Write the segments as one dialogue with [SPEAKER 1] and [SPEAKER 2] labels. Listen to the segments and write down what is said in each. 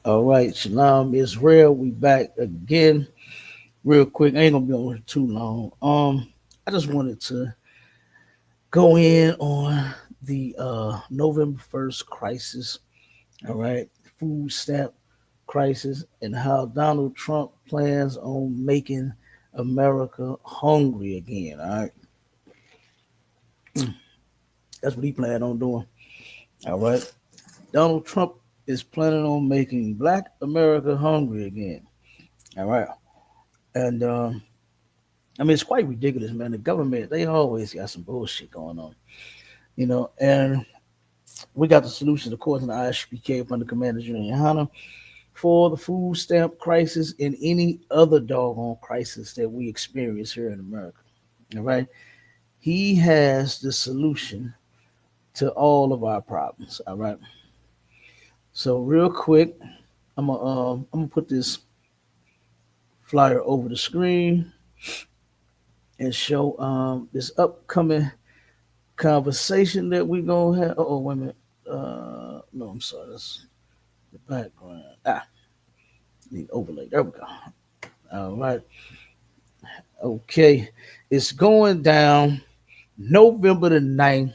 [SPEAKER 1] All right, Shalom Israel. We back again. Real quick. I ain't gonna be on here too long. I just wanted to go in on the November 1st crisis. All right, food stamp crisis and how Donald Trump plans on making America hungry again. All right, that's what he planned on doing. All right, Donald Trump is planning on making Black America hungry again. All right, and I mean, it's quite ridiculous, man. The government, they always got some bullshit going on, and we got the solution, of course, in the ISUPK under Commander General YAHANNA for the food stamp crisis and any other doggone crisis that we experience here in America. All right. He has the solution to all of our problems. All right. So real quick, I'm gonna put this flyer over the screen and show this upcoming conversation that we're gonna have. Oh, wait a minute. No, I'm sorry. That's the background. Need overlay. There we go. All right. Okay. It's going down November the 9th,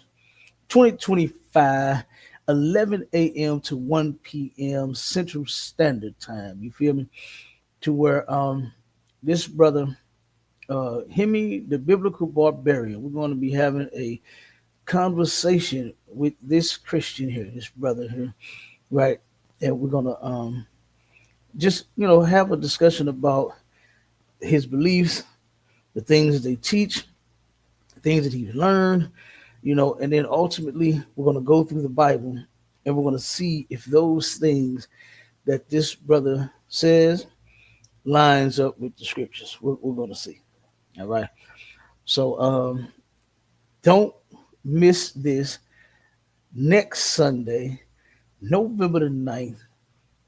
[SPEAKER 1] 2025, 11 a.m. to 1 p.m. Central Standard Time. You feel me? To where this brother, Hemi, the biblical barbarian, we're going to be having a conversation with this Christian here, this brother here, right? And we're gonna just have a discussion about his beliefs, the things that they teach, the things that he's learned, and then ultimately we're gonna go through the Bible and we're gonna see if those things that this brother says lines up with the scriptures. We're gonna see. All right. So don't miss this next Sunday, November the 9th,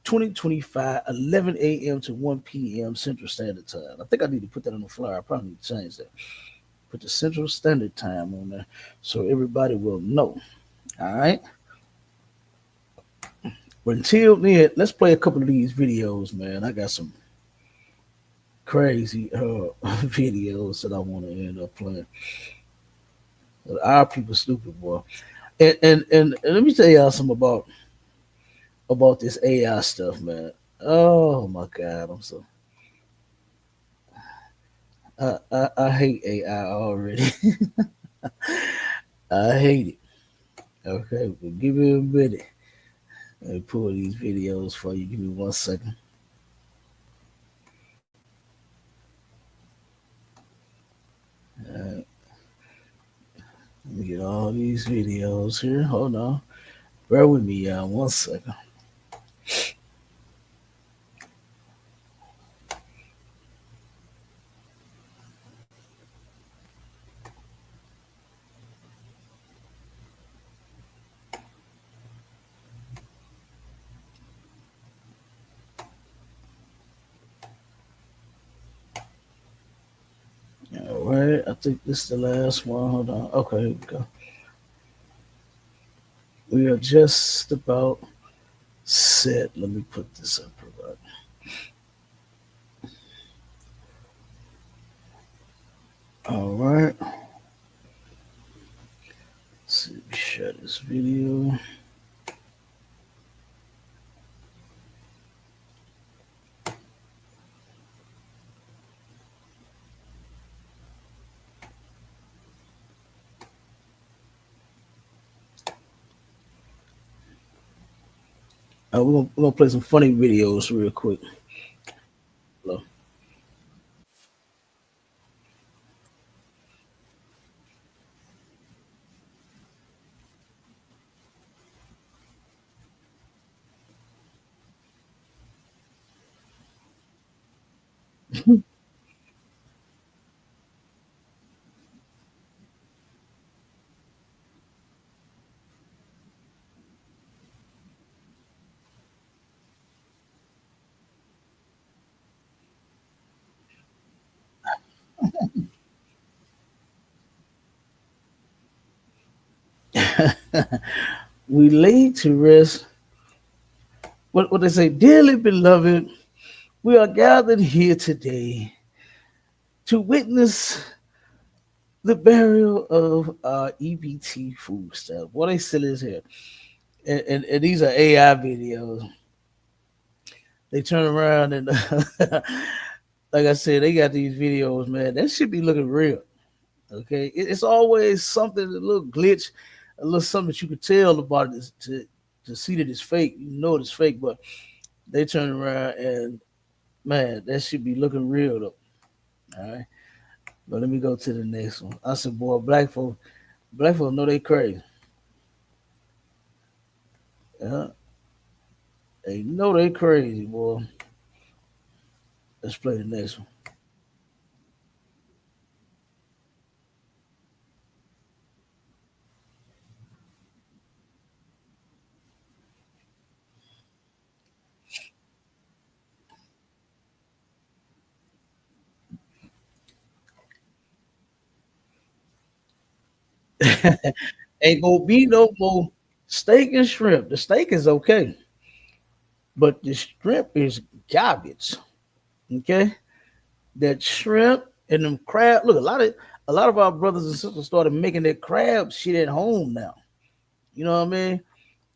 [SPEAKER 1] 2025, 11 a.m. to 1 p.m. Central Standard Time. I think I need to put that on the flyer. I probably need to change that. Put the Central Standard Time on there so everybody will know. All right. But until then, let's play a couple of these videos, man. I got some crazy videos that I want to end up playing. But our people stupid, boy. And let me tell y'all something about this AI stuff, man. Oh my God, I hate AI already. I hate it. Okay, but give me a minute. Let me pull these videos for you. Give me 1 second. All right. Let me get all these videos here. Hold on. Bear with me, y'all. 1 second. All right. I think this is the last one. Hold on. Okay, here we go. We are just about set. Let me put this up. Right. All right. Let's see. Share this video. We're gonna play some funny videos real quick. Hello. We laid to rest what they say, dearly beloved, we are gathered here today to witness the burial of our EBT food stuff. What they still is here. And these are AI videos. They turn around and like I said, they got these videos, man. That should be looking real. Okay. It's always something, a little glitch, a little something that you could tell about it to see that it's fake. You know it's fake, but they turn around and man, that should be looking real though. All right. But let me go to the next one. I said, boy, black folks know they crazy. Yeah, they know they crazy, boy. Let's play the next one. Ain't gonna be no more steak and shrimp. The steak is okay, but the shrimp is garbage. Okay, that shrimp and them crab. Look, a lot of our brothers and sisters started making that crab shit at home now. You know what I mean?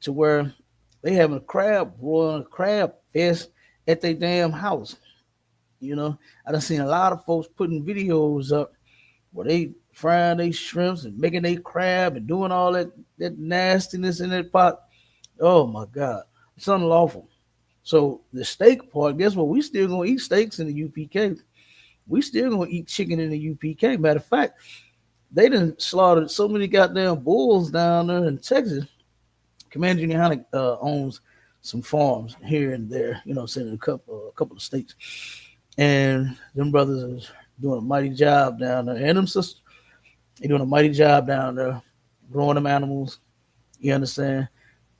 [SPEAKER 1] To where they having a crab broil, a crab fest at their damn house. You know, I done seen a lot of folks putting videos up where they frying their shrimps and making their crab and doing all that nastiness in that pot. Oh my God, it's unlawful. So the steak part, guess what? We still gonna eat steaks in the UPK. We still gonna eat chicken in the UPK. Matter of fact, they done slaughtered so many goddamn bulls down there in Texas. Commander Unihanna owns some farms here and there, you know, saying in a couple of states. And them brothers is doing a mighty job down there. And them sisters, they doing a mighty job down there, growing them animals, you understand,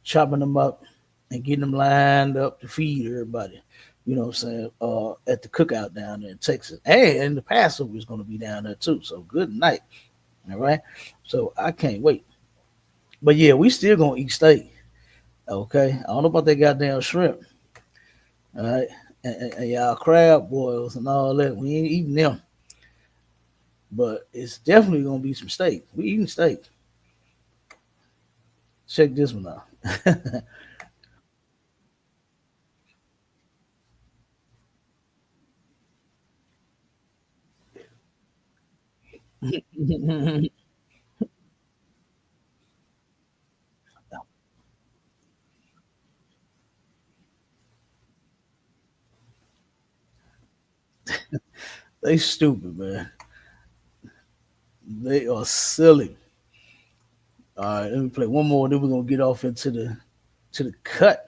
[SPEAKER 1] chopping them up and getting them lined up to feed everybody. You know what I'm saying? At the cookout down there in Texas. And the Passover is going to be down there too. So good night. All right. So I can't wait. But yeah, we still going to eat steak. Okay. I don't know about that goddamn shrimp. All right. And y'all crab boils and all that. We ain't eating them. But it's definitely going to be some steak. We eating steak. Check this one out. They stupid, man. They are silly. All right, let me play one more. Then we're gonna get off into the cut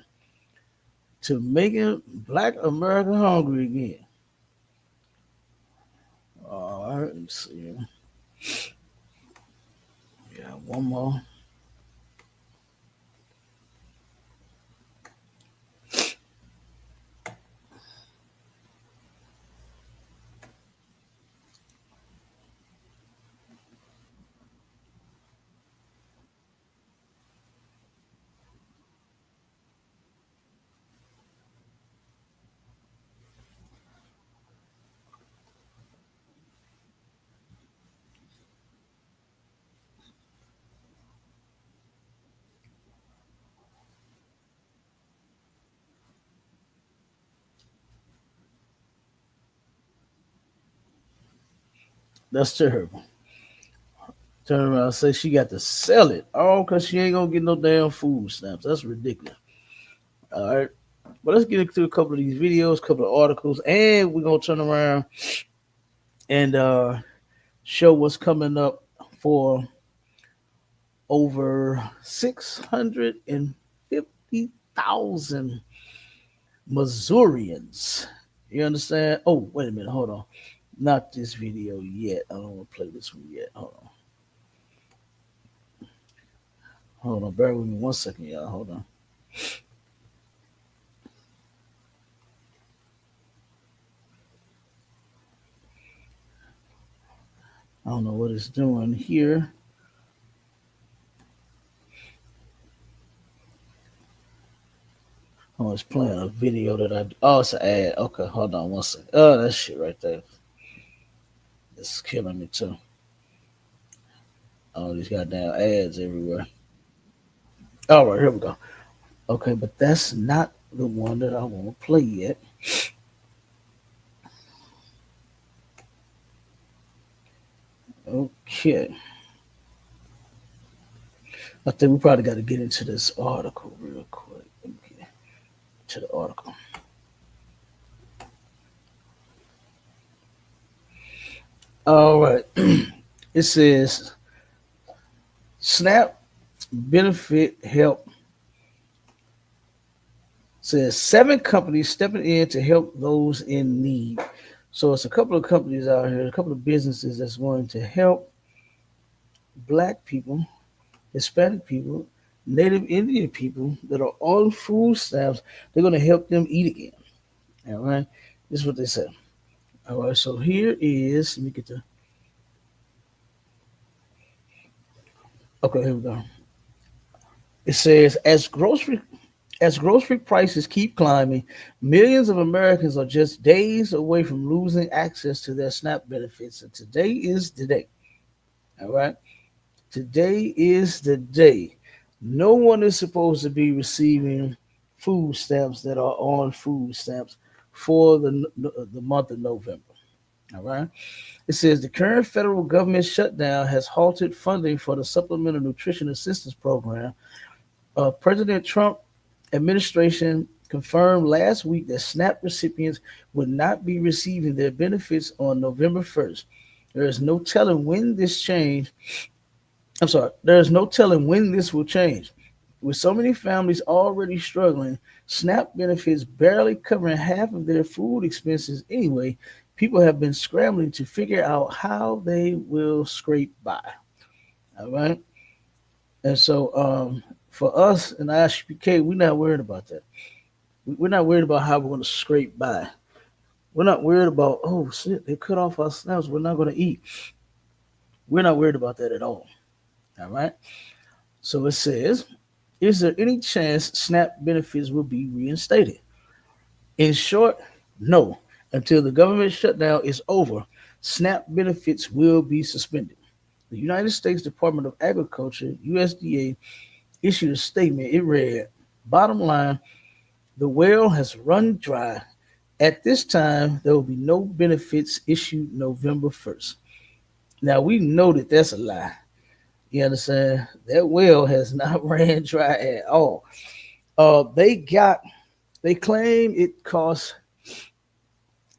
[SPEAKER 1] to making Black America hungry again. All right, let's see. Yeah, one more. That's terrible. Turn around and say she got to sell it. Oh, because she ain't gonna get no damn food stamps. That's ridiculous. All right. But let's get into a couple of these videos, a couple of articles, and we're gonna turn around and show what's coming up for over 650,000 Missourians. You understand? Oh, wait a minute. Hold on. Not this video yet. I don't want to play this one yet. Hold on. Hold on. Bear with me 1 second, y'all. Hold on. I don't know what it's doing here. Hold Oh, it's playing a video that I. Oh, it's an ad. Okay, hold on one second. Oh, that shit right there. It's killing me too. All these goddamn ads everywhere. All right, here we go. Okay, but that's not the one that I want to play yet. Okay. I think we probably got to get into this article real quick. Let me get to the article. All right. It says SNAP benefit help. Says 7 companies stepping in to help those in need. So it's a couple of companies out here, a couple of businesses that's going to help Black people, Hispanic people, Native Indian people that are on food stamps. They're going to help them eat again. All right. This is what they said. All right. So here is, let me get the, okay, here we go. It says, as grocery prices keep climbing, millions of Americans are just days away from losing access to their SNAP benefits. And today is the day. All right. Today is the day. No one is supposed to be receiving food stamps that are on food stamps for the month of November. All right. It says the current federal government shutdown has halted funding for the Supplemental Nutrition Assistance Program. President Trump administration confirmed last week that SNAP recipients would not be receiving their benefits on November 1st. There is no telling when this change. I'm sorry. There is no telling when this will change. With so many families already struggling, SNAP benefits barely covering half of their food expenses anyway, people have been scrambling to figure out how they will scrape by. All right. And so for us in ISUPK, we're not worried about that. We're not worried about how we're going to scrape by. We're not worried about, oh shit, they cut off our snaps. We're not going to eat. We're not worried about that at all. All right. So it says, is there any chance SNAP benefits will be reinstated? In short, no. Until the government shutdown is over, SNAP benefits will be suspended. The United States Department of Agriculture, USDA, issued a statement. It read, bottom line, the well has run dry. At this time, there will be no benefits issued November 1st. Now, we know that that's a lie. You understand? That well has not ran dry at all. They claim it costs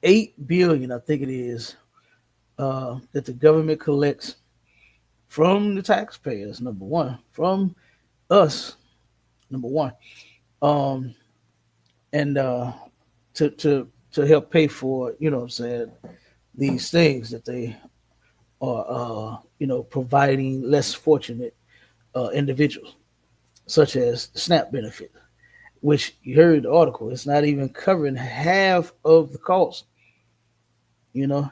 [SPEAKER 1] $8 billion, I think it is, that the government collects from the taxpayers, number one, from us, number one, um, and to help pay for, you know what I'm saying, these things that they are, providing less fortunate individuals, such as the SNAP benefit, which you heard the article, it's not even covering half of the cost. You know,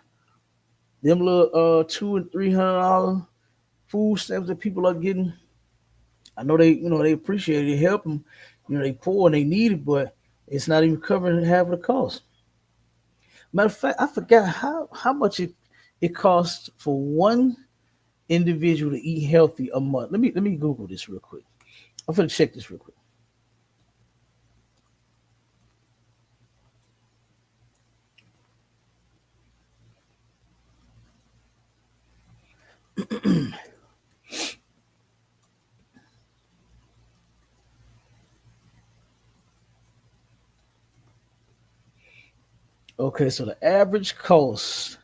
[SPEAKER 1] them little $200 and $300 food stamps that people are getting. I know they appreciate it, help them. They poor and they need it, but it's not even covering half of the cost. Matter of fact, I forgot how much it costs for one individual to eat healthy a month. Let me Google this real quick. I'm gonna check this real quick. Okay, so the average cost.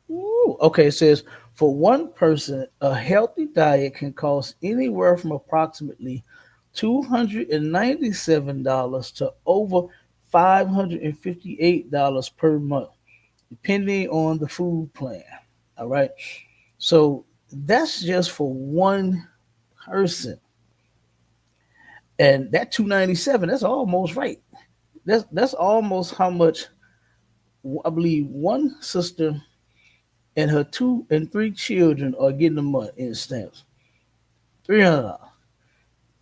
[SPEAKER 1] Ooh, okay, it says for one person, a healthy diet can cost anywhere from approximately $297 to over $558 per month, depending on the food plan. All right. So that's just for one person. And that 297, that's almost right. That's almost how much I believe one sister and her 2 and 3 children are getting a month in stamps. $300,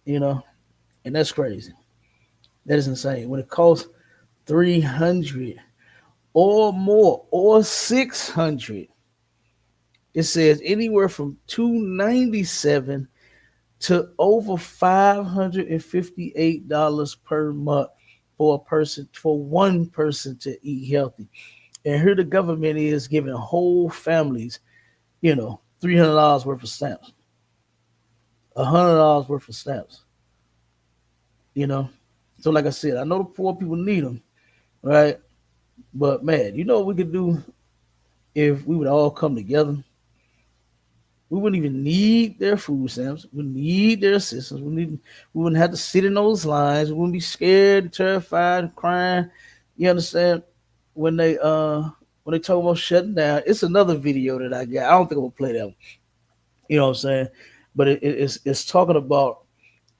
[SPEAKER 1] you know, and that's crazy. That is insane. When it costs 300 or more or 600, it says anywhere from 297 to over $558 per month for a person, for one person to eat healthy. And here the government is giving whole families, $300 worth of stamps, $100 worth of stamps. You know, so like I said, I know the poor people need them, right? But man, you know what we could do if we would all come together? We wouldn't even need their food stamps. We need their assistance. We wouldn't have to sit in those lines. We wouldn't be scared, terrified, crying. You understand? When they talk about shutting down, it's another video that I got. I don't think I'm gonna play that one. You know what I'm saying? But it's talking about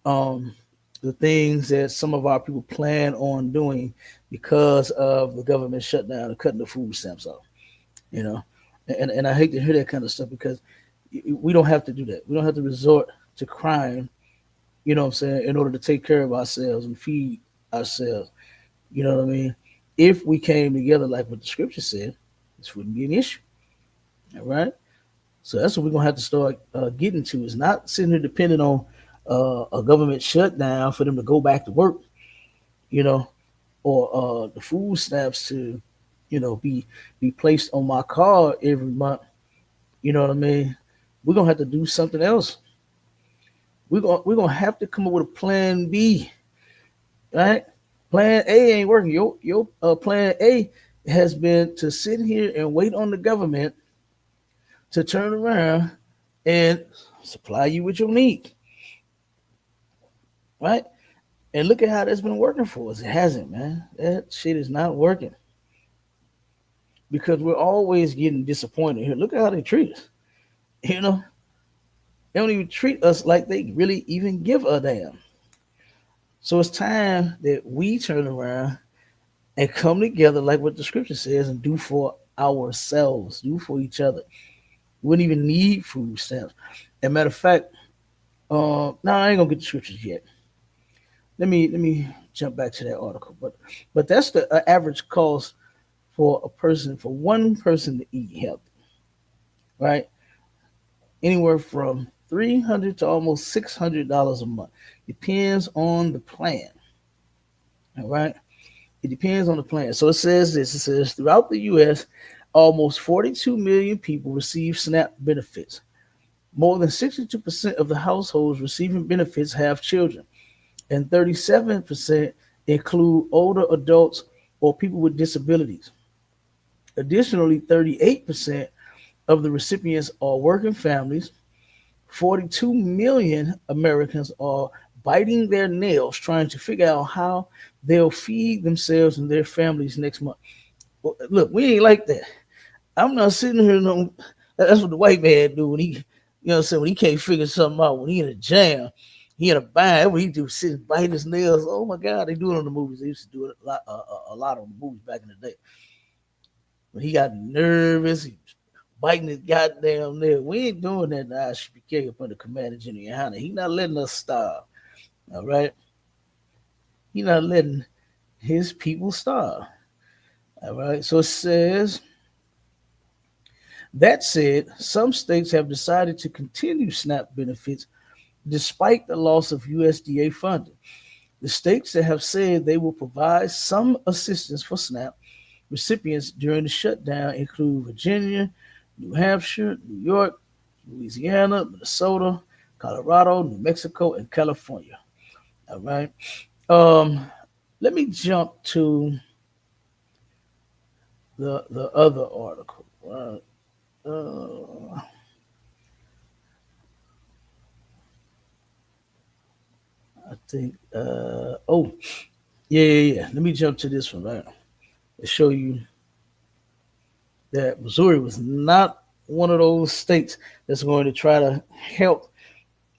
[SPEAKER 1] um the things that some of our people plan on doing because of the government shutdown and cutting the food stamps off. You know, and I hate to hear that kind of stuff because we don't have to do that. We don't have to resort to crime, you know what I'm saying, in order to take care of ourselves and feed ourselves. You know what I mean? If we came together like what the scripture said, this wouldn't be an issue. All right. So that's what we're gonna have to start getting to. Is not sitting here depending on a government shutdown for them to go back to work, you know, or the food stamps to, be placed on my card every month. You know what I mean? We're gonna have to do something else. We're gonna have to come up with a plan B, right? Plan A ain't working. Your plan A has been to sit here and wait on the government to turn around and supply you with your need, right? And look at how that's been working for us. It hasn't, man. That shit is not working because we're always getting disappointed here. Look at how they treat us. You know, they don't even treat us like they really even give a damn. So it's time that we turn around and come together like what the scripture says and do for ourselves, do for each other. We wouldn't even need food stamps. As a matter of fact, no, I ain't gonna get the scriptures yet. Let me jump back to that article. But that's the average cost for one person to eat healthy, right? Anywhere from 300 to almost $600 a month. Depends on the plan. All right. It depends on the plan. So it says this. It says throughout the U.S., almost 42 million people receive SNAP benefits. More than 62% of the households receiving benefits have children, and 37% include older adults or people with disabilities. Additionally, 38% of the recipients are working families. 42 million Americans are biting their nails trying to figure out how they'll feed themselves and their families next month. Well, look, we ain't like that. I'm not sitting here. No, that's what the white man do when he, when he can't figure something out. When he in a jam, he in a bind. What he do? Sit and bite his nails. Oh my God, they do it on the movies. They used to do it a lot on the movies back in the day. When he got nervous, he was biting his goddamn nail. We ain't doing that in the ISUPK up under Commander General YAHANNA. He not letting us starve. All right, he not letting his people starve. All right, so it says. That said, some states have decided to continue SNAP benefits despite the loss of USDA funding. The states that have said they will provide some assistance for SNAP recipients during the shutdown include Virginia, New Hampshire, New York, Louisiana, Minnesota, Colorado, New Mexico, and California. All right. Um, Let me jump to the other article. Uh, I think. Yeah. Let me jump to this one right to show you that Missouri was not one of those states that's going to try to help,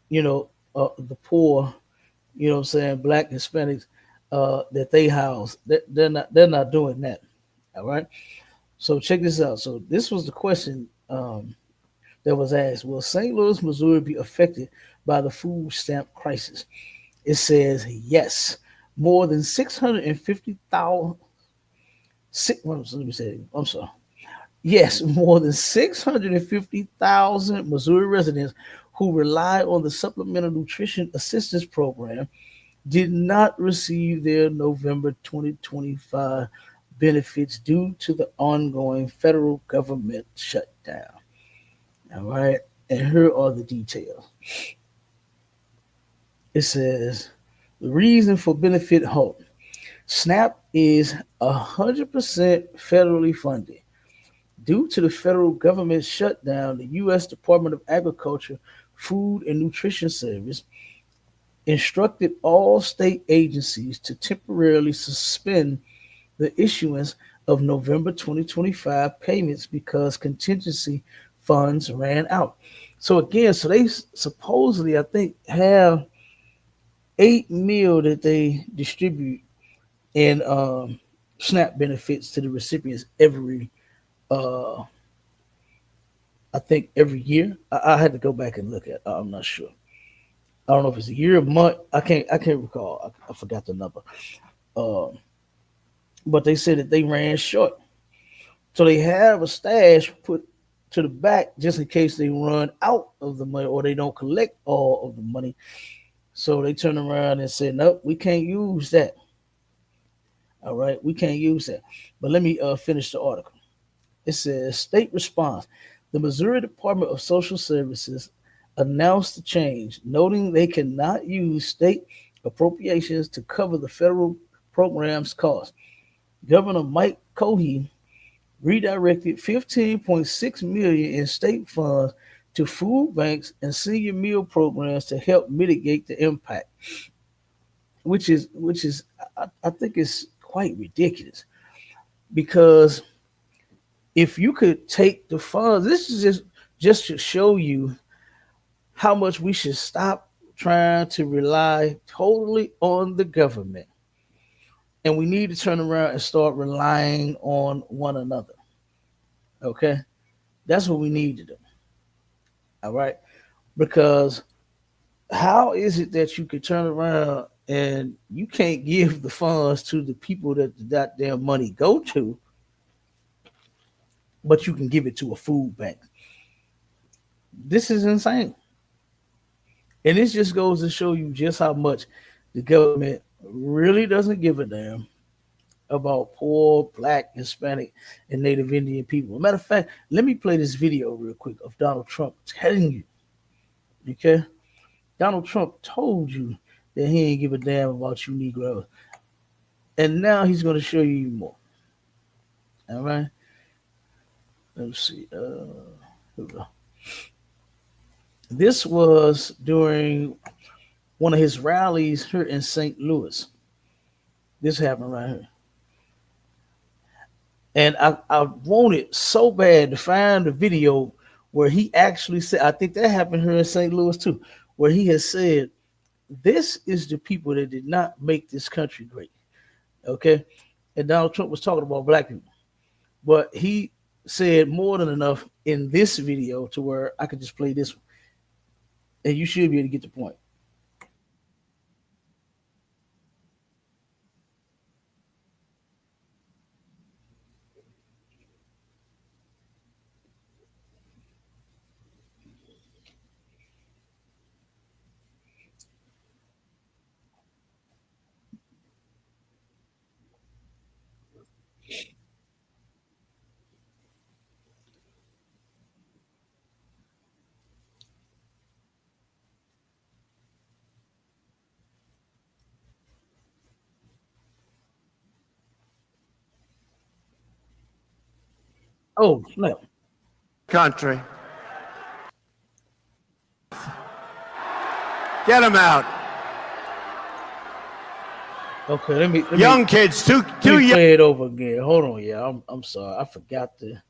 [SPEAKER 1] the poor, what I'm saying, black Hispanics that they house. They're not doing that. All right. So check this out. So this was the question that was asked: will St. Louis, Missouri, be affected by the food stamp crisis? It says yes. more than 650,000. Let me say. I'm sorry. Yes, more than 650,000 Missouri residents who rely on the Supplemental Nutrition Assistance Program did not receive their November 2025 benefits due to the ongoing federal government shutdown. All right, and here are the details. It says the reason for benefit halt. SNAP is 100% federally funded. Due to the federal government shutdown, the U.S. Department of Agriculture, Food and Nutrition Service instructed all state agencies to temporarily suspend the issuance of November 2025 payments because contingency funds ran out. So again, so they supposedly, I think, have 8 mil that they distribute in SNAP benefits to the recipients every, uh, I think, every year. I had to go back and look at. I'm not sure. I don't know if it's a year, a month. I can't recall. I forgot the number. Um, but they said that they ran short. So they have a stash put to the back just in case they run out of the money or they don't collect all of the money. So they turn around and say, nope, we can't use that. All right, we can't use that. But let me finish the article. It says state response. The Missouri Department of Social Services announced the change, noting they cannot use state appropriations to cover the federal program's costs. Governor Mike Cohey redirected 15.6 million in state funds to food banks and senior meal programs to help mitigate the impact, which is I think is quite ridiculous because if you could take the funds, this is just to show you how much we should stop trying to rely totally on the government, and we need to turn around and start relying on one another. Okay, that's what we need to do. All right, because how is it that you could turn around and you can't give the funds to the people that the goddamn money go to, but you can give it to a food bank? This is insane. And this just goes to show you just how much the government really doesn't give a damn about poor black, Hispanic, and Native Indian people. Matter of fact, let me play this video real quick of Donald Trump telling you, okay? Donald Trump told you that he ain't give a damn about you Negroes. And now he's going to show you more. All right? Let's see. Here we go. This was during one of his rallies here in St. Louis. This happened right here. And I wanted so bad to find the video where he actually said, I think that happened here in St. Louis too, where he has said, this is the people that did not make this country great. Okay. And Donald Trump was talking about black people, but he said more than enough in this video to where I could just play this one. And you should be able to get the point. Oh, no.
[SPEAKER 2] Country. Get them out.
[SPEAKER 1] Okay, let
[SPEAKER 2] Young
[SPEAKER 1] me
[SPEAKER 2] kids,
[SPEAKER 1] let
[SPEAKER 2] too
[SPEAKER 1] me
[SPEAKER 2] young.
[SPEAKER 1] play it over again. Hold on, yeah. I'm sorry. I forgot to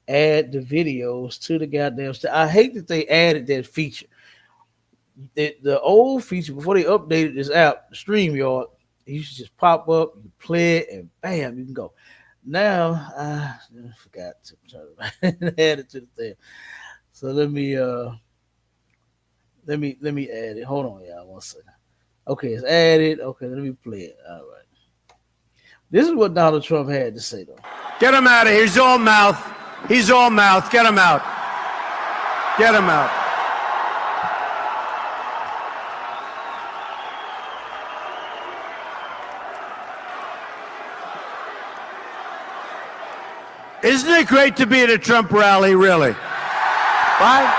[SPEAKER 1] add the videos to the goddamn I hate that they added that feature. The old feature before they updated this app, StreamYard, you used to just pop up, you play it, and bam, you can go. Now I forgot to turn it and add it to the thing. So let me add it. Hold on, y'all, one second. Okay, it's added. Okay, let me play it. All right. This is what Donald Trump had to say, though.
[SPEAKER 2] Get him out of here. He's all mouth. He's all mouth. Get him out. Get him out. Isn't it great to be at a Trump rally, really? Why?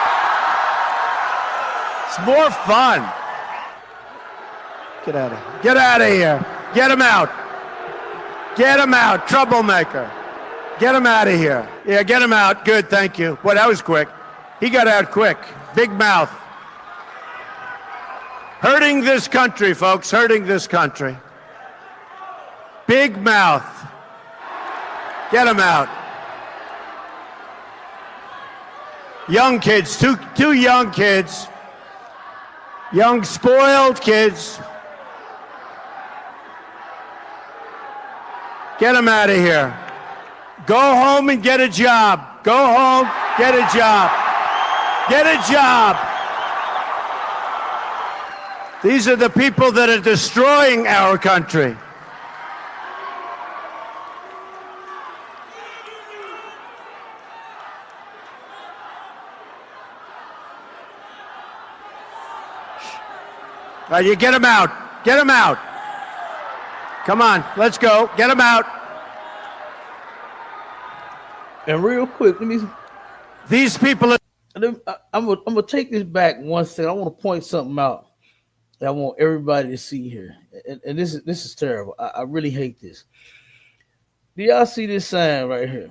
[SPEAKER 2] It's more fun. Get out of here. Get out of here. Get him out. Get him out. Troublemaker. Get him out of here. Yeah, get him out. Good, thank you. Boy, that was quick. He got out quick. Big mouth. Hurting this country, folks. Hurting this country. Big mouth. Get him out. Young kids, two young kids. Young spoiled kids. Get him out of here. Go home and get a job. Go home, get a job. Get a job. These are the people that are destroying our country. You get him out. Get him out. Come on, let's go. Get him out.
[SPEAKER 1] And real quick, let me.
[SPEAKER 2] These people are.
[SPEAKER 1] I'm gonna take this back one second. I want to point something out that I want everybody to see here, and this is terrible. I really hate this. Do y'all see this sign right here?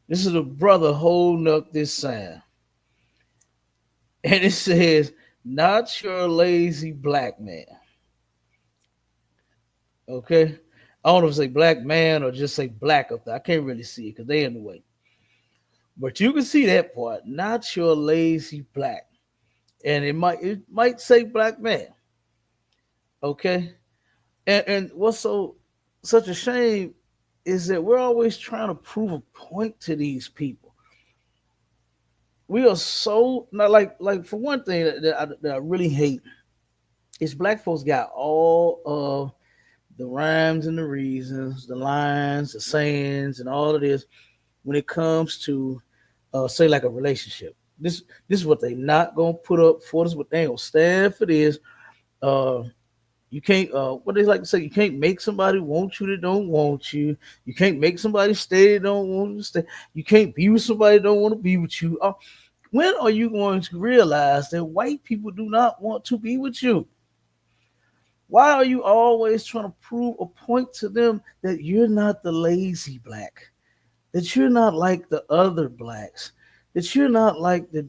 [SPEAKER 1] This is a brother holding up this sign, and it says, "Not your lazy black man." Okay, I don't know if it's say black man or just say black up there. I can't really see it because they in the way. But you can see that part. Not your lazy black, and it might say black man. Okay, and what's such a shame is that we're always trying to prove a point to these people. We are so not like for one thing that I really hate is black folks got all of the rhymes and the reasons, the lines, the sayings, and all of this when it comes to say like a relationship. This is what they not gonna put up for. This is what they ain't gonna stand for. This uh, you can't what they like to say. You can't make somebody want you that don't want you. You can't make somebody stay that don't want you to stay. You can't be with somebody that don't want to be with you. When are you going to realize that white people do not want to be with you? Why are you always trying to prove a point to them that you're not the lazy black, that you're not like the other blacks, that you're not like the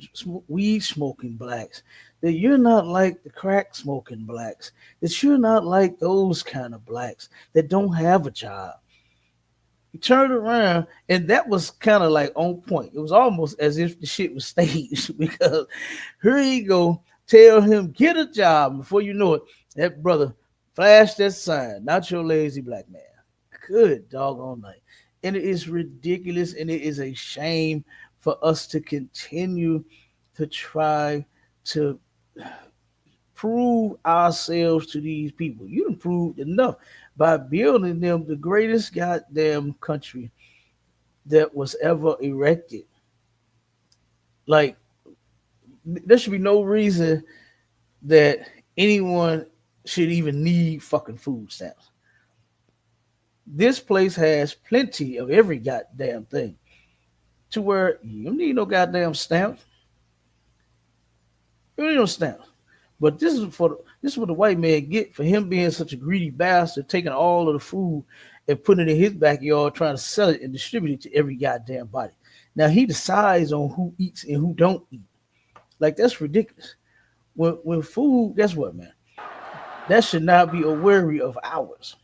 [SPEAKER 1] weed smoking blacks, that you're not like the crack smoking blacks, that you're not like those kind of blacks that don't have a job? He turned around, and that was kind of like on point. It was almost as if the shit was staged because here you go, tell him get a job. Before you know it, that brother flashed that sign, not your lazy black man. Good doggone night. And it is ridiculous, and it is a shame for us to continue to try to prove ourselves to these people. You done proved enough by building them the greatest goddamn country that was ever erected. Like, there should be no reason that anyone should even need fucking food stamps. This place has plenty of every goddamn thing to where you don't need no goddamn stamps. You don't need no stamps. But this is what the white man get for him being such a greedy bastard, taking all of the food and putting it in his backyard, trying to sell it and distribute it to every goddamn body. Now he decides on who eats and who don't eat. Like, that's ridiculous. When food, guess what, man? That should not be a worry of ours.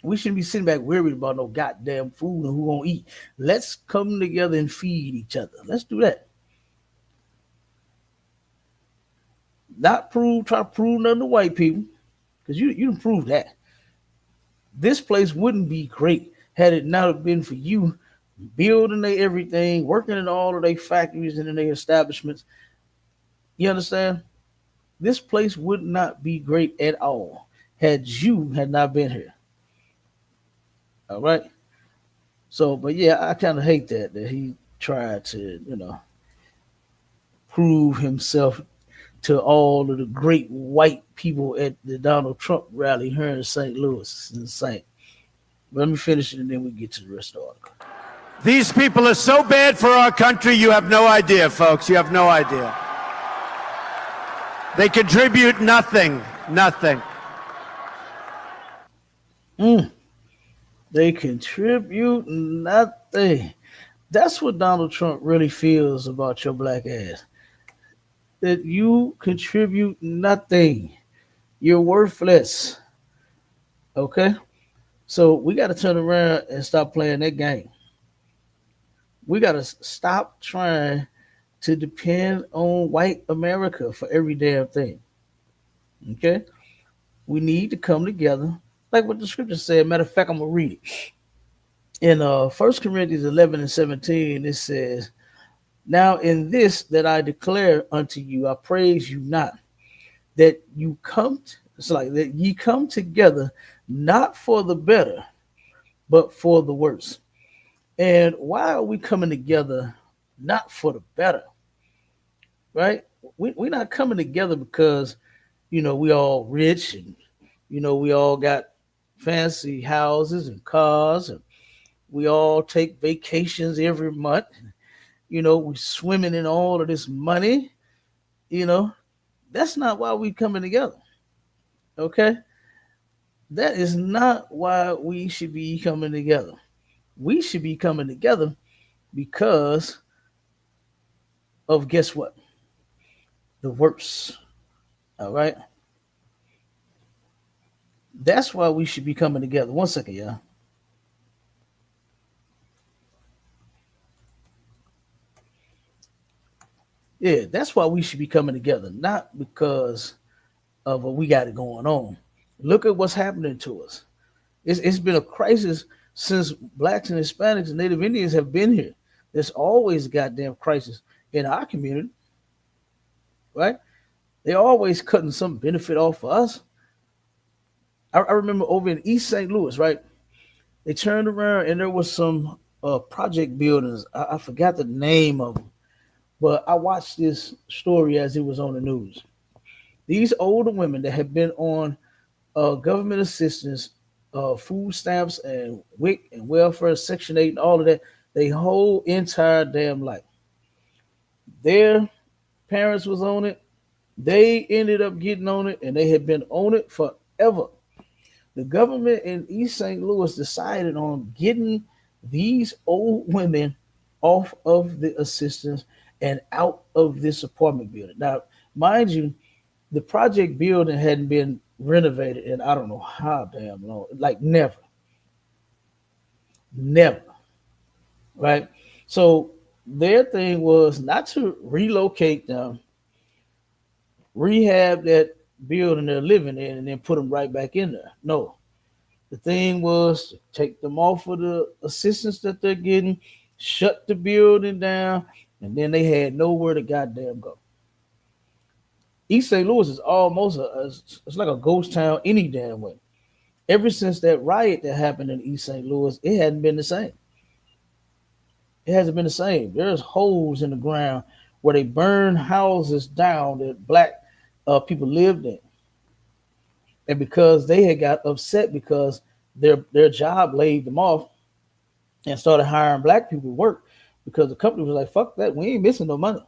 [SPEAKER 1] We shouldn't be sitting back worried about no goddamn food and who gonna eat. Let's come together and feed each other. Let's do that. Not try to prove nothing to white people, because you didn't prove that. This place wouldn't be great had it not have been for you building their everything, working in all of their factories and in their establishments. You understand? This place would not be great at all had you had not been here. All right. So, but yeah, I kind of hate that he tried to, prove himself to all of the great white people at the Donald Trump rally here in St. Louis. It's insane. Let me finish it and then we get to the rest of the article.
[SPEAKER 2] These people are so bad for our country, you have no idea, folks. You have no idea. They contribute nothing. Nothing.
[SPEAKER 1] They contribute nothing. That's what Donald Trump really feels about your black ass. That you contribute nothing. You're worthless. Okay? So we got to turn around and stop playing that game. We got to stop trying to depend on white America for every damn thing. Okay? We need to come together, like what the scripture said. Matter of fact, I'm going to read it. In 1 Corinthians 11 and 17, it says, now in this that I declare unto you, I praise you not, that you come, it's like that ye come together, not for the better, but for the worse. And why are we coming together not for the better? Right? We're not coming together because, we all rich and, we all got fancy houses and cars and we all take vacations every month. We're swimming in all of this money. That's not why we coming together. Okay? That is not why we should be coming together. We should be coming together because of, guess what? The worst. All right? That's why we should be coming together. One second, y'all. Yeah, that's why we should be coming together, not because of what we got it going on. Look at what's happening to us. It's been a crisis since blacks and Hispanics and Native Indians have been here. There's always a goddamn crisis in our community, right? They're always cutting some benefit off for us. I remember over in East St. Louis, right? They turned around and there was some project buildings. I forgot the name of them, but I watched this story as it was on the news. These older women that had been on government assistance, food stamps, and WIC and welfare, Section 8, and all of that, they whole entire damn life. Their parents was on it. They ended up getting on it, and they had been on it forever. The government in East St. Louis decided on getting these old women off of the assistance and out of this apartment building. Now, mind you, the project building hadn't been renovated in I don't know how damn long, like never, never, right? So their thing was not to relocate them, rehab that building they're living in, and then put them right back in there. No, the thing was to take them off of the assistance that they're getting, shut the building down, and then they had nowhere to goddamn go. East St. Louis is almost it's like a ghost town any damn way. Ever since that riot that happened in East St. Louis, it hadn't been the same. It hasn't been the same. There's holes in the ground where they burn houses down that black people lived in, and because they had got upset because their job laid them off and started hiring black people to work because the company was like, "Fuck that, we ain't missing no money.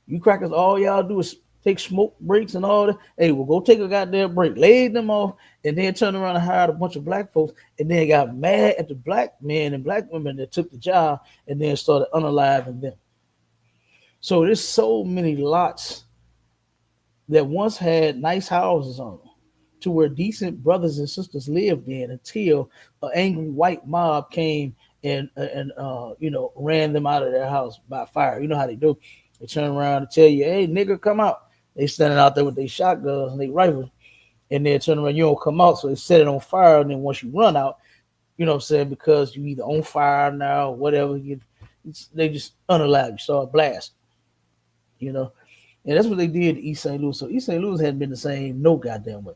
[SPEAKER 1] You crackers, all y'all do is take smoke breaks and all that. Hey, we'll go take a goddamn break." Laid them off and then turned around and hired a bunch of black folks and then got mad at the black men and black women that took the job and then started unaliving them. So there's so many lots that once had nice houses on them to where decent brothers and sisters lived in until an angry white mob came and ran them out of their house by fire. You know how they do. They turn around and tell you, "Hey, nigga, come out." They standing out there with their shotguns and their rifles, and then turn around, you don't come out, so they set it on fire. And then once you run out, you know what I'm saying, because you either on fire now or whatever, they just unalive you, start blast. You know, And that's what they did to East St. Louis. So East St. Louis hadn't been the same no goddamn way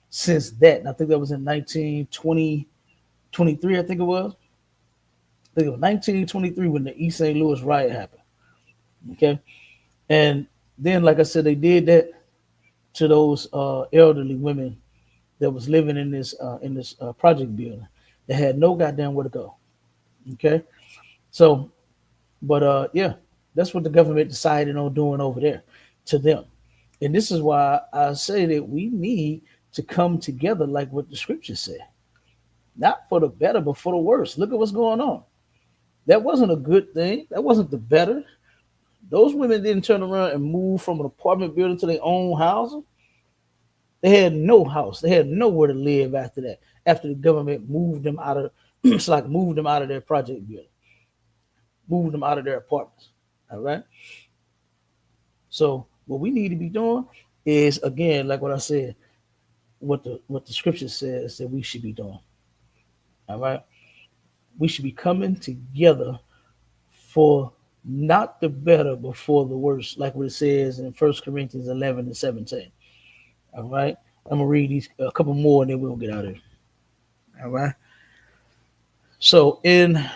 [SPEAKER 1] since that. And I think that was in 1923, I think it was. I think it was 1923 when the East St. Louis riot happened. Okay. And then, like I said, they did that to those elderly women that was living in this project building. They had no goddamn where to go. Okay. So, but yeah, that's what the government decided on doing over there to them. And this is why I say that we need to come together like what the scriptures say. Not for the better, but for the worse. Look at what's going on. That wasn't a good thing. That wasn't the better. Those women didn't turn around and move from an apartment building to their own house. They had no house. They had nowhere to live after that. After the government moved them out of, it's like moved them out of their project building, moved them out of their apartments. All right. So what we need to be doing is again, like what I said, what the scripture says that we should be doing. All right. We should be coming together for not the better, but for the worse, like what it says in 1 Corinthians 11 and 17. All right. I'm gonna read these a couple more and then we'll get out of here. All right. So and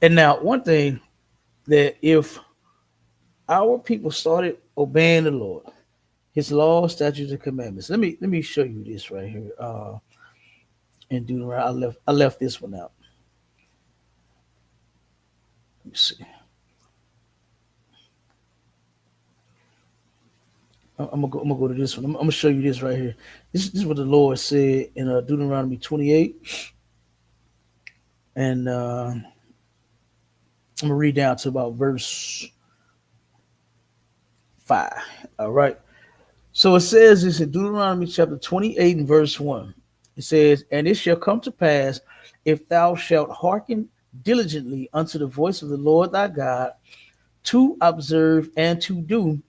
[SPEAKER 1] now one thing that if our people started obeying the Lord, his laws, statutes, and commandments. Let me show you this right here. In Deuteronomy. I left this one out. Let me see. I'm gonna go to this one. I'm gonna show you this right here. This is what the Lord said in Deuteronomy 28, and I'm gonna read down to about verse 5. All right. So it says this in Deuteronomy chapter 28 and verse 1. It says, "And it shall come to pass, if thou shalt hearken diligently unto the voice of the Lord thy God, to observe and to do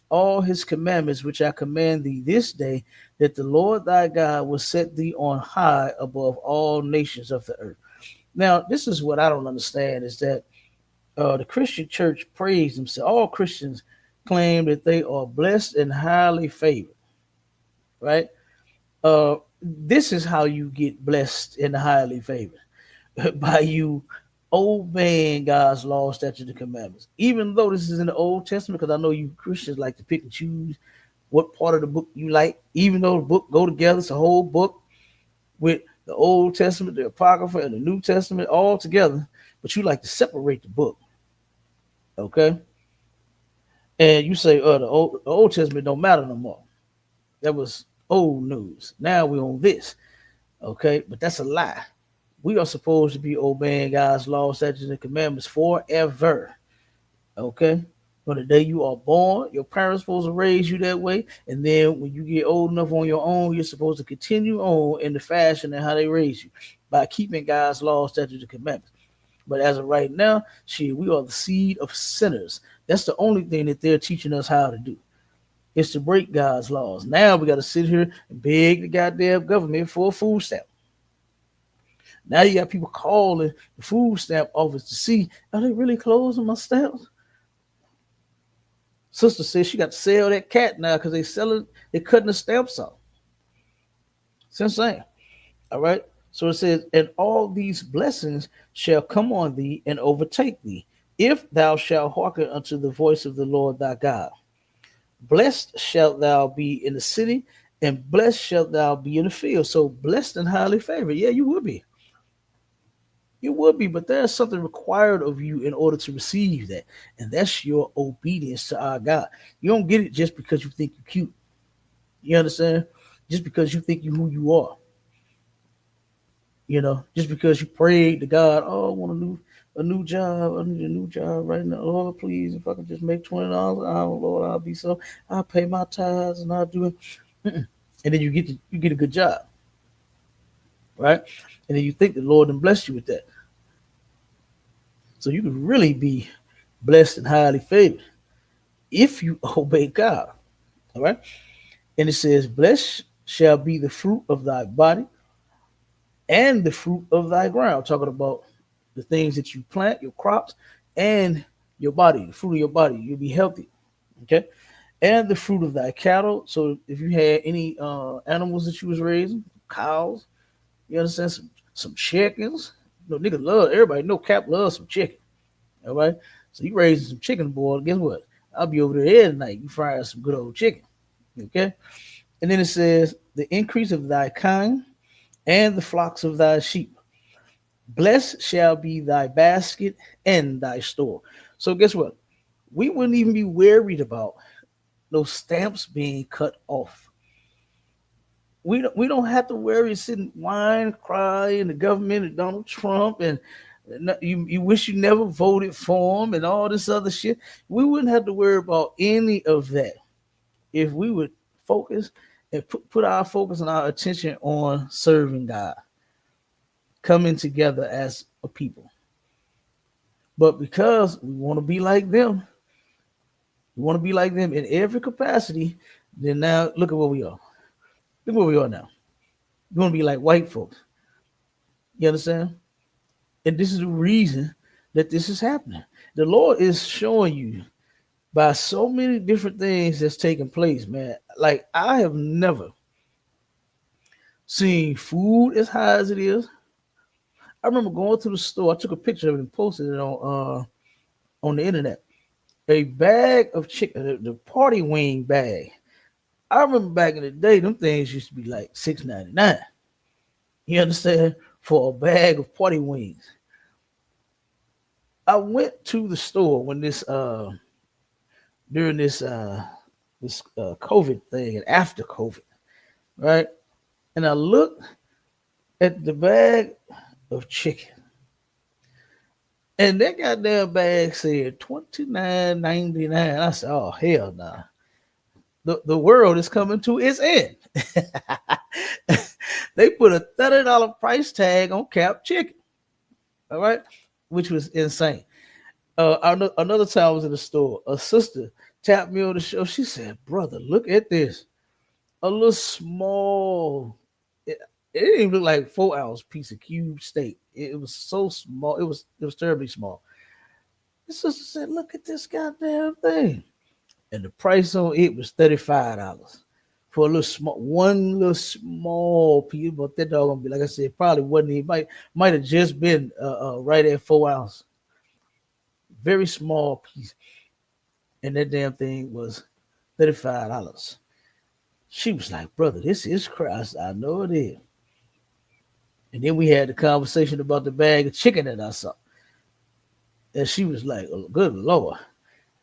[SPEAKER 1] all his commandments which I command thee this day, that the Lord thy God will set thee on high above all nations of the earth." Now, this is what I don't understand is that the Christian church praise themselves. All Christians claim that they are blessed and highly favored, right? This is how you get blessed and highly favored by you obeying God's law, statutes, and commandments. Even though this is in the Old Testament, because I know you Christians like to pick and choose what part of the book you like, even though the book go together, it's a whole book with the Old Testament, the Apocrypha, and the New Testament all together, but you like to separate the book, okay? And you say, the Old Testament don't matter no more. That was old news. Now we're on this, okay? But that's a lie. We are supposed to be obeying God's laws, statutes, and commandments forever, okay? From the day you are born, your parents supposed to raise you that way, and then when you get old enough on your own, you're supposed to continue on in the fashion and how they raise you by keeping God's laws, statutes, and commandments. But as of right now, we are the seed of sinners. That's the only thing that they're teaching us how to do. Is to break God's laws. Now we got to sit here and beg the goddamn government for a food stamp. Now you got people calling the food stamp office to see, are they really closing my stamps? Sister says she got to sell that cat now because they're cutting the stamps off. It's insane. All right. So it says, "And all these blessings shall come on thee and overtake thee, if thou shalt hearken unto the voice of the Lord thy God. Blessed shalt thou be in the city, and blessed shalt thou be in the field." So blessed and highly favored. Yeah, you would be. You would be, but there's something required of you in order to receive that. And that's your obedience to our God. You don't get it just because you think you're cute. You understand? Just because you think you who you are. Just because you prayed to God, oh, I want a new job. I need a new job right now. Lord, please, if I could just make $20 an hour, Lord, I'll pay my tithes and I'll do it. Mm-mm. And then you get a good job, right? And then you think the Lord and bless you with that. So you can really be blessed and highly favored if you obey God. All right. And it says, "Blessed shall be the fruit of thy body and the fruit of thy ground." Talking about the things that you plant, your crops, and your body, the fruit of your body, you'll be healthy. Okay, and the fruit of thy cattle. So if you had any animals that you was raising, cows, you understand, some chickens. You know, nigga love everybody. No cap loves some chicken. All right, so you raising some chicken, boy. Guess what? I'll be over there every night. You fry some good old chicken. Okay, and then it says the increase of thy kind and the flocks of thy sheep. Blessed shall be thy basket and thy store. So guess what? We wouldn't even be worried about those stamps being cut off. We don't have to worry, sit and whine, cry, and the government and Donald Trump and you wish you never voted for him and all this other shit. We wouldn't have to worry about any of that if we would focus and put our focus and our attention on serving God, coming together as a people. But because we want to be like them, we want to be like them in every capacity, then now look at where we are. Look where we are now. We want to be like white folks. You understand? And this is the reason that this is happening. The Lord is showing you by so many different things that's taking place, man. Like I have never seen food as high as it is. I remember going to the store. I took a picture of it and posted it on the internet. A bag of chicken, the party wing bag. I remember back in the day, them things used to be like $6.99. You understand? For a bag of party wings. I went to the store when this during this COVID thing and after COVID, right? And I looked at the bag of chicken, and that goddamn bag said $29.99. I said, "Oh hell no!" Nah. The world is coming to its end. They put a $30 price tag on cap chicken. All right, which was insane. Another time I was in the store. A sister tapped me on the show. She said, "Brother, look at this. A little small. It didn't even look like 4 ounce piece of cube steak. It was so small. It was terribly small." The sister said, "Look at this goddamn thing." And the price on it was $35 for a little small, one little small piece. But that dog gonna be like I said, probably wasn't. He might have just been right at 4 ounce, very small piece, and that damn thing was $35. She was like, "Brother, this is Christ. I know it is." And then we had the conversation about the bag of chicken that I saw, and she was like, "Oh, good Lord,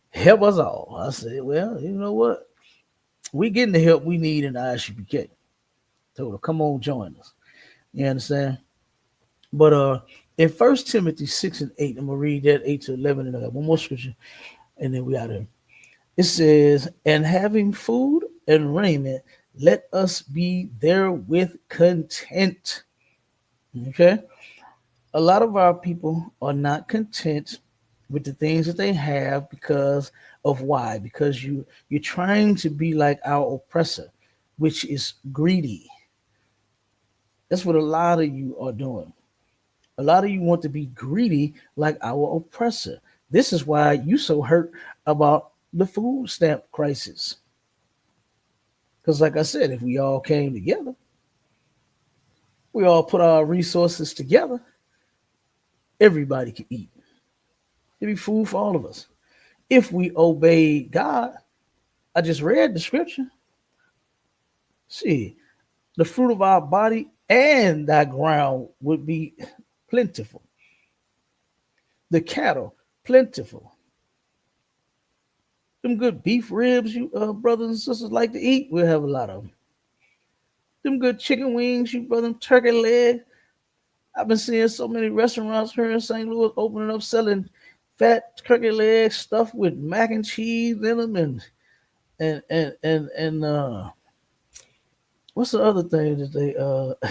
[SPEAKER 1] help us all." I said, "Well, you know what? We getting the help we need in the ISUPK. Told her, come on, join us." You understand? But in First Timothy 6 and 8, I'm gonna read that 8 to 11, and I got one more scripture, and then we out here. It says, "And having food and raiment, let us be therewith content." Okay, a lot of our people are not content with the things that they have because of why? Because you're trying to be like our oppressor, which is greedy. That's what a lot of you are doing. A lot of you want to be greedy like our oppressor. This is why you so hurt about the food stamp crisis. Because, like I said, if we all came together, we all put our resources together, everybody could eat. There'd be food for all of us. If we obey God, I just read the scripture. See, the fruit of our body and thy ground would be plentiful. The cattle, plentiful. Them good beef ribs you brothers and sisters like to eat, we'll have a lot of them. Them good chicken wings, you brother, turkey leg. I've been seeing so many restaurants here in St. Louis opening up selling fat turkey legs stuffed with mac and cheese in them and what's the other thing that they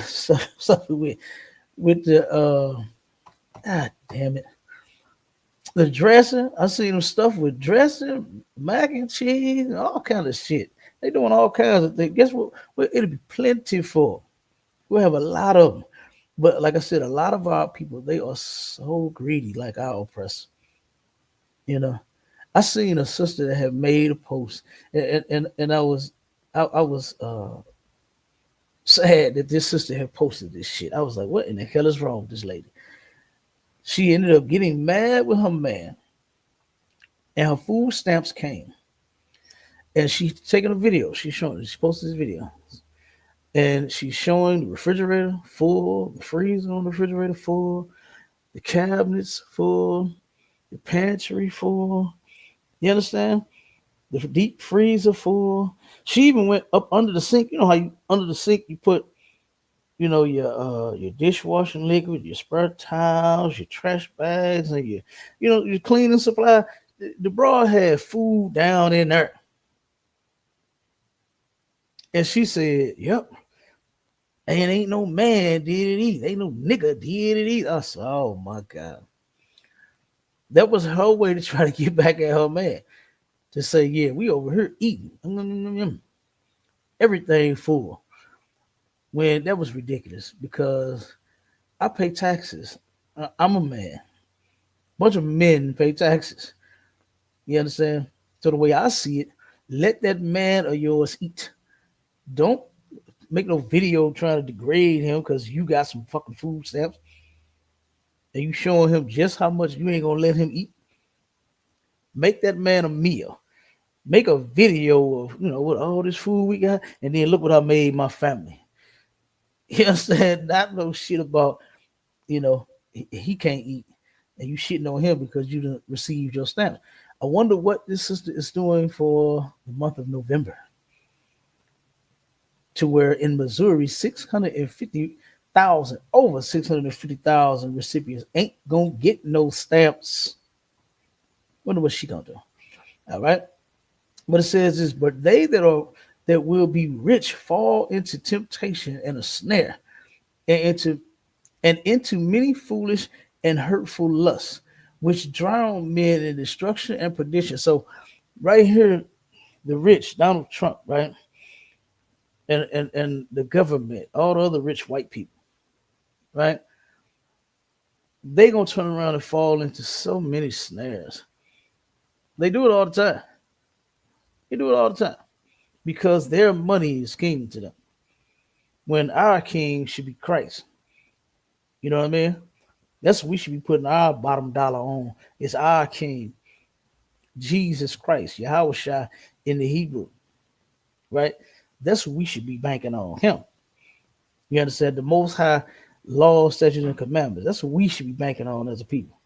[SPEAKER 1] stuff with the god damn it, the dressing. I seen them stuff with dressing, mac and cheese, and all kind of shit. They doing all kinds of things. Guess what? Well, it'll be plentiful. We'll have a lot of them. But like I said, a lot of our people, they are so greedy, like our oppressor. You know, I seen a sister that had made a post, and I was sad that this sister had posted this shit. I was like, what in the hell is wrong with this lady? She ended up getting mad with her man, and her food stamps came, and she's taking a video. She posted this video, and she's showing the refrigerator full, the freezer on the refrigerator full, the cabinets full, the pantry full. You understand? The deep freezer full. She even went up under the sink. You know how you under the sink you put, your dishwashing liquid, your spare towels, your trash bags, and your cleaning supply. The broad had food down in there. And she said, "Yep, and ain't no man did it eat. Ain't no nigga did it eat." I said, "Oh my God." That was her way to try to get back at her man. To say, "Yeah, we over here eating. Everything full." When that was ridiculous because I pay taxes. I'm a man. Bunch of men pay taxes. You understand? So the way I see it, let that man of yours eat. Don't make no video trying to degrade him because you got some fucking food stamps and you showing him just how much you ain't gonna let him eat. Make that man a meal. Make a video of what all this food we got, and then look what I made my family. You understand? Not no shit about he can't eat, and you shitting on him because you didn't receive your stamps. I wonder what this sister is doing for the month of November, to where in Missouri, 650,000, over 650,000 recipients ain't gonna get no stamps. Wonder what she gonna do. All right. But it says this, but they that will be rich fall into temptation and a snare, and into many foolish and hurtful lusts, which drown men in destruction and perdition. So right here, the rich, Donald Trump, right? And the government, all the other rich white people, right? They gonna turn around and fall into so many snares. They do it all the time. They do it all the time because their money is king to them. When our king should be Christ. You know what I mean? That's what we should be putting our bottom dollar on. It's our king, Jesus Christ, Yahweh Shai in the Hebrew, right? That's what we should be banking on. Him. You understand? The most high law, statutes, and commandments. That's what we should be banking on as a people.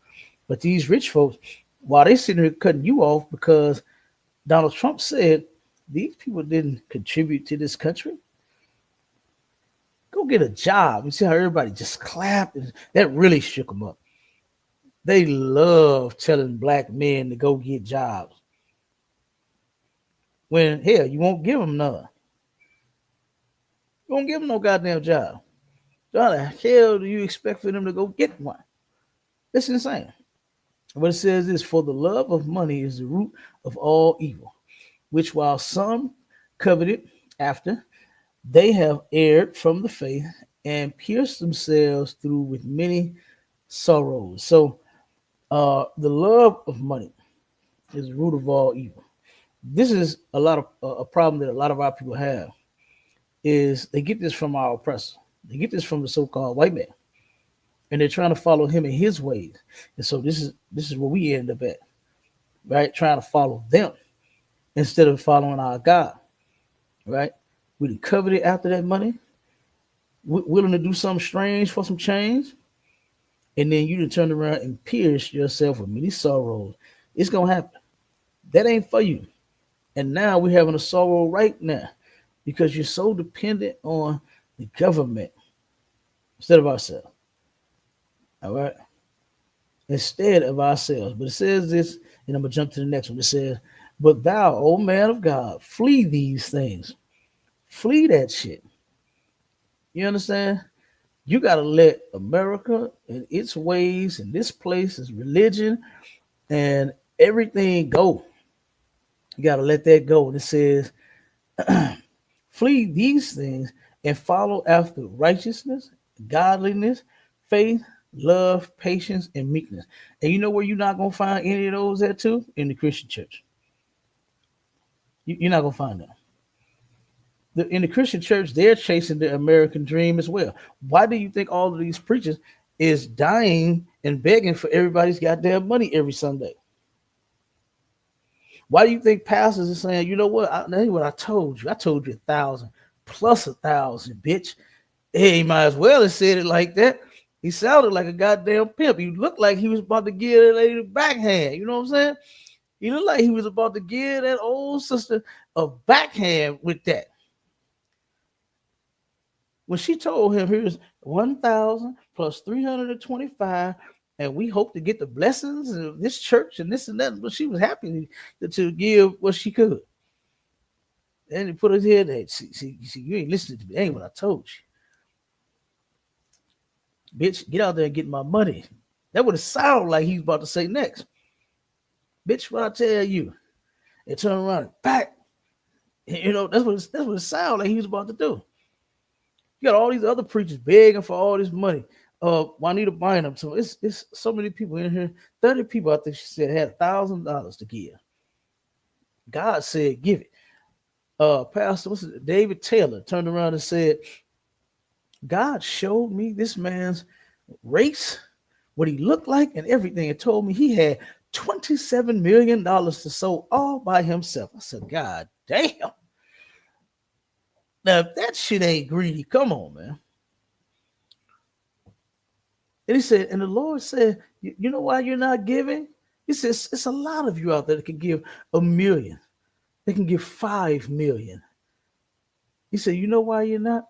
[SPEAKER 1] But these rich folks, while they sitting here cutting you off because Donald Trump said these people didn't contribute to this country, go get a job. You see how everybody just clapped? That really shook them up. They love telling black men to go get jobs. When hell, you won't give them none. You won't give them no goddamn job. So how the hell do you expect for them to go get one? That's insane. What it says is, for the love of money is the root of all evil, which while some coveted after, they have erred from the faith and pierced themselves through with many sorrows. So the love of money is the root of all evil. This is a problem that a lot of our people have, is they get this from our oppressor. They get this from the so-called white man, and they're trying to follow him in his ways. And so this is where we end up at, right? Trying to follow them instead of following our God, right? We done coveted after that money, willing to do something strange for some change, and then you done turn around and pierce yourself with many sorrows. It's gonna happen. That ain't for you. And now we're having a sorrow right now because you're so dependent on the government instead of ourselves. All right. Instead of ourselves. But it says this, and I'm gonna jump to the next one. It says, but thou, O man of God, flee these things. Flee that shit. You understand? You gotta let America and its ways and this place, its religion, and everything go. You gotta let that go. And it says, flee these things and follow after righteousness, godliness, faith, love, patience, and meekness. And you know where you're not gonna find any of those at too? In the Christian church. You're not gonna find them. In the Christian church, they're chasing the American dream as well. Why do you think all of these preachers is dying and begging for everybody's goddamn money every Sunday? Why do you think pastors are saying, you know what? That's what I told you. I told you 1,000 plus 1,000, bitch. Hey, he might as well have said it like that. He sounded like a goddamn pimp. He looked like he was about to give that lady the backhand. You know what I'm saying? He looked like he was about to give that old sister a backhand with that. When she told him, here's 1,000 plus 325, and we hope to get the blessings of this church and this and that, but she was happy to give what she could. And he put his head there. See, you ain't listening to me. That ain't what I told you. Bitch, get out there and get my money. That would have sounded like he was about to say next. Bitch, what I tell you? And turn around and back. You know, that's what it sounded like he was about to do. You got all these other preachers begging for all this money. Juanita Bynum. So it's so many people in here. 30 people, I think she said, had $1,000 to give. God said, give it. Pastor David Taylor turned around and said, God showed me this man's race, what he looked like, and everything, and told me he had $27 million to sow all by himself. I said, God damn. Now, if that shit ain't greedy, come on, man. And he said, and the Lord said, you know why you're not giving? He says, it's a lot of you out there that can give $1 million. They can give 5 million. He said, you know why you're not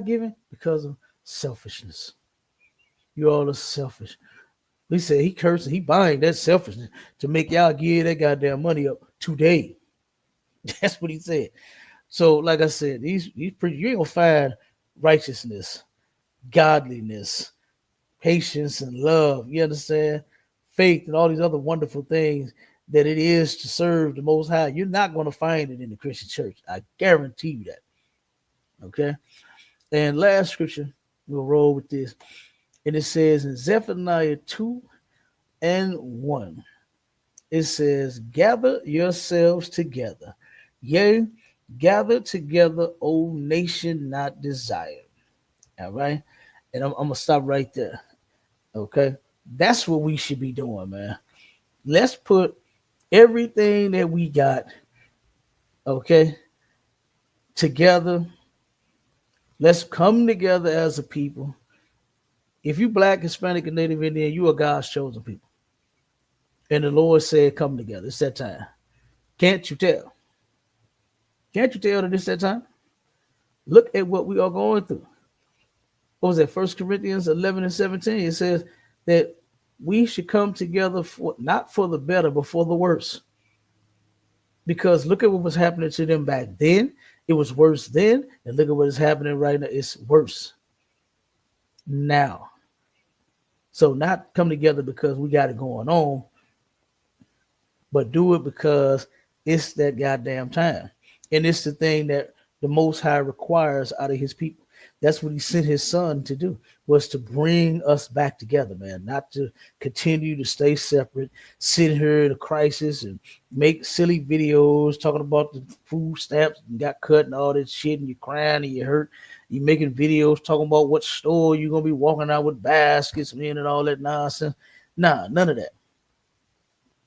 [SPEAKER 1] giving? Because of selfishness. You all are selfish. He said he cursing, he buying that selfishness to make y'all give that goddamn money up today. That's what he said. So, like I said, these you ain't gonna find righteousness, godliness, patience, and love. You understand? Faith and all these other wonderful things that it is to serve the Most High. You're not going to find it in the Christian church. I guarantee you that. Okay. And last scripture, we'll roll with this. And it says in Zephaniah 2:1, it says, gather yourselves together. Yea, gather together, O nation not desired. All right. And I'm going to stop right there. Okay. That's what we should be doing, man. Let's put everything that we got, okay, together. Let's come together as a people. If you Black, Hispanic, and Native Indian, you are God's chosen people. And the Lord said, come together. It's that time. Can't you tell? Can't you tell that it's that time? Look at what we are going through. What was that? 1 Corinthians 11:17. It says that we should come together for not for the better, but for the worse. Because look at what was happening to them back then. It was worse then. And look at what is happening right now. It's worse now. So not come together because we got it going on, but do it because it's that goddamn time. And it's the thing that the Most High requires out of his people. That's what he sent his son to do, was to bring us back together, man, not to continue to stay separate, sit here in a crisis and make silly videos talking about the food stamps and got cut and all that shit, and you're crying and you're hurt. You're making videos talking about what store you're going to be walking out with baskets in and all that nonsense. Nah, none of that.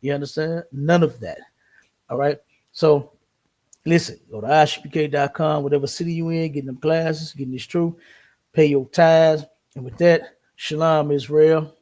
[SPEAKER 1] You understand? None of that. All right? So, listen, go to ISUPK.com, whatever city you in, getting them classes, getting this truth, pay your tithes. And with that, Shalom, Israel.